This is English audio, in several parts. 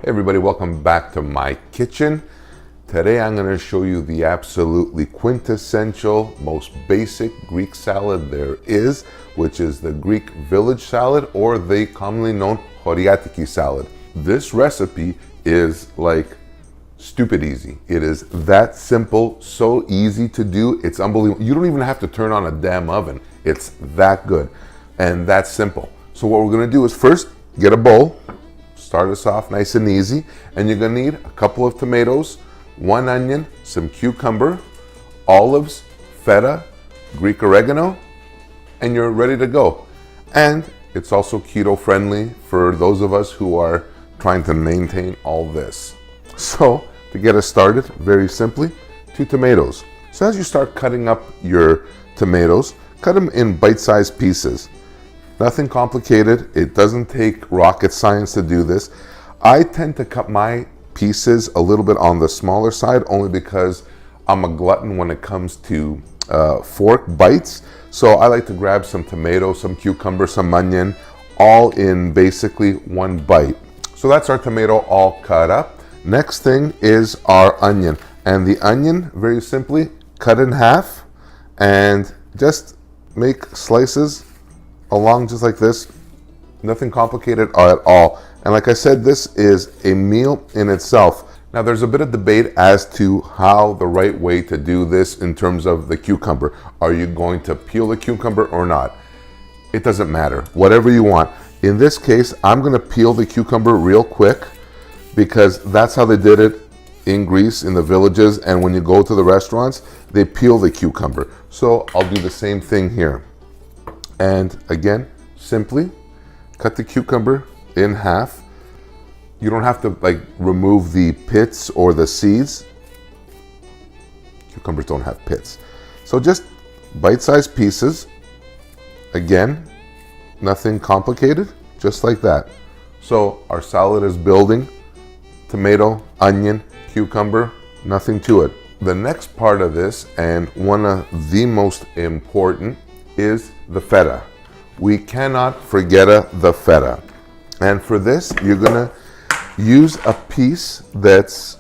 Hey everybody, welcome back to my kitchen. Today I'm going to show you the absolutely quintessential, most basic Greek salad there is, which is the Greek village salad or the commonly known horiatiki salad. This recipe is like stupid easy. It is that simple, so easy to do. It's unbelievable. You don't even have to turn on a damn oven. It's that good and that simple. So what we're going to do is first get a bowl. Start us off nice and easy, and you're gonna need a couple of tomatoes, 1 onion, some cucumber, olives, feta, Greek oregano, and you're ready to go. And it's also keto friendly for those of us who are trying to maintain all this. So to get us started, very simply, 2 tomatoes. So as you start cutting up your tomatoes, cut them in bite-sized pieces. Nothing complicated. It doesn't take rocket science to do this. I tend to cut my pieces a little bit on the smaller side only because I'm a glutton when it comes to fork bites. So I like to grab some tomato, some cucumber, some onion, all in basically one bite. So that's our tomato all cut up. Next thing is our onion. And the onion, very simply, cut in half and just make slices along just like this. Nothing complicated at all. And like I said, this is a meal in itself. Now there's a bit of debate as to how the right way to do this in terms of the cucumber. Are you going to peel the cucumber or not? It doesn't matter, whatever you want. In this case, I'm gonna peel the cucumber real quick because that's how they did it in Greece, in the villages, and when you go to the restaurants, they peel the cucumber. So I'll do the same thing here. And again, simply cut the cucumber in half. You don't have to remove the pits or the seeds. Cucumbers don't have pits. So just bite-sized pieces. Again, nothing complicated, just like that. So our salad is building. Tomato, onion, cucumber, nothing to it. The next part of this, and one of the most important, is the feta. We cannot forget the feta. And for this, you're gonna use a piece that's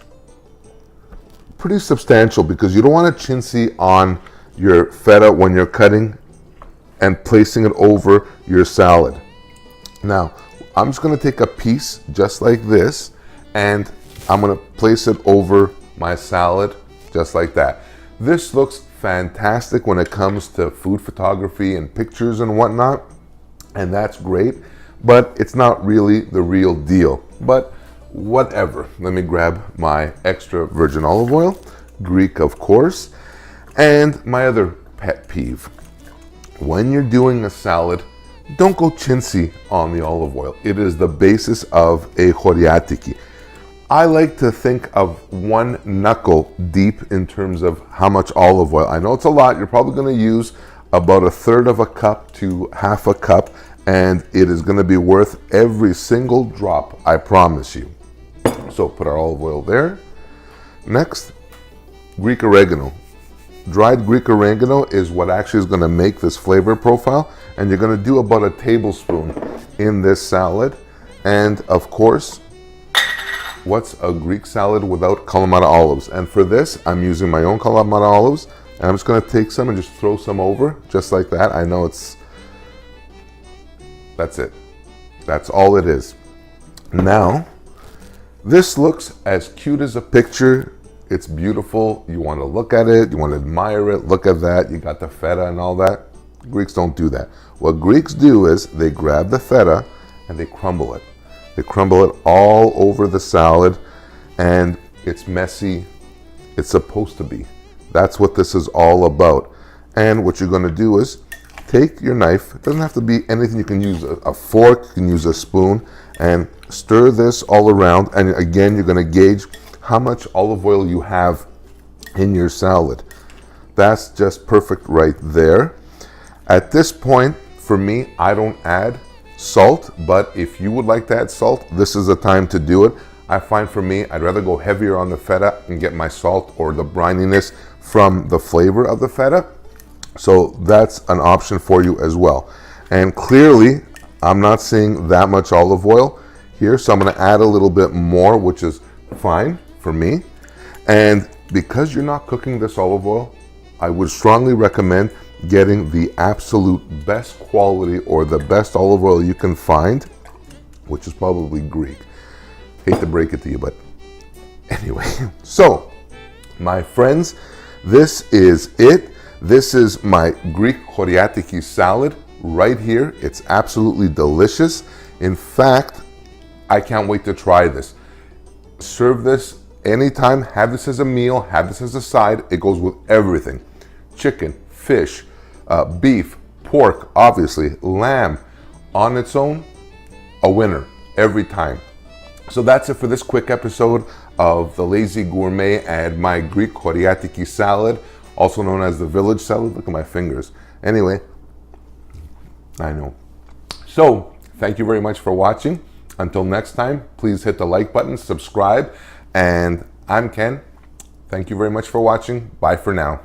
pretty substantial because you don't want to chintzy on your feta when you're cutting and placing it over your salad. Now, I'm just gonna take a piece just like this and I'm gonna place it over my salad just like that. This looks fantastic when it comes to food photography and pictures and whatnot, and that's great, but it's not really the real deal. But whatever. Let me grab my extra virgin olive oil, Greek of course, and my other pet peeve. When you're doing a salad, don't go chintzy on the olive oil. It is the basis of a horiatiki. I like to think of 1 knuckle deep in terms of how much olive oil. I know it's a lot. You're probably going to use about 1/3 of a cup to 1/2 a cup, and it is going to be worth every single drop, I promise you. So put our olive oil there. Next, Greek oregano. Dried Greek oregano is what actually is going to make this flavor profile, and you're going to do about 1 tablespoon in this salad. And of course, what's a Greek salad without Kalamata olives? And for this, I'm using my own Kalamata olives, and I'm just gonna take some and just throw some over, just like that. I know that's it. That's all it is. Now, this looks as cute as a picture. It's beautiful. You wanna look at it, you wanna admire it, look at that. You got the feta and all that. Greeks don't do that. What Greeks do is they grab the feta and they crumble it. They crumble it all over the salad, and it's messy. It's supposed to be. That's what this is all about. And what you're going to do is take your knife. It doesn't have to be anything. You can use a fork, you can use a spoon, and stir this all around. And again, you're going to gauge how much olive oil you have in your salad. That's just perfect right there. At this point, for me, I don't add salt, but if you would like to add salt, this is the time to do it. I find for me, I'd rather go heavier on the feta and get my salt or the brininess from the flavor of the feta. So that's an option for you as well. And clearly, I'm not seeing that much olive oil. here. So I'm going to add a little bit more, which is fine for me. And because you're not cooking this olive oil, I would strongly recommend getting the absolute best quality or the best olive oil you can find, which is probably Greek. Hate to break it to you, but anyway. So, my friends, this is it. This is my Greek horiatiki salad right here. It's absolutely delicious. In fact, I can't wait to try this. Serve this anytime. Have this as a meal. Have this as a side. It goes with everything. Chicken, fish, beef, pork, obviously, lamb. On its own, a winner every time. So that's it for this quick episode of the Lazy Gourmet and my Greek horiatiki salad, also known as the village salad. Look at my fingers. Anyway, I know. So, thank you very much for watching. Until next time, please hit the like button, subscribe, and I'm Ken. Thank you very much for watching. Bye for now.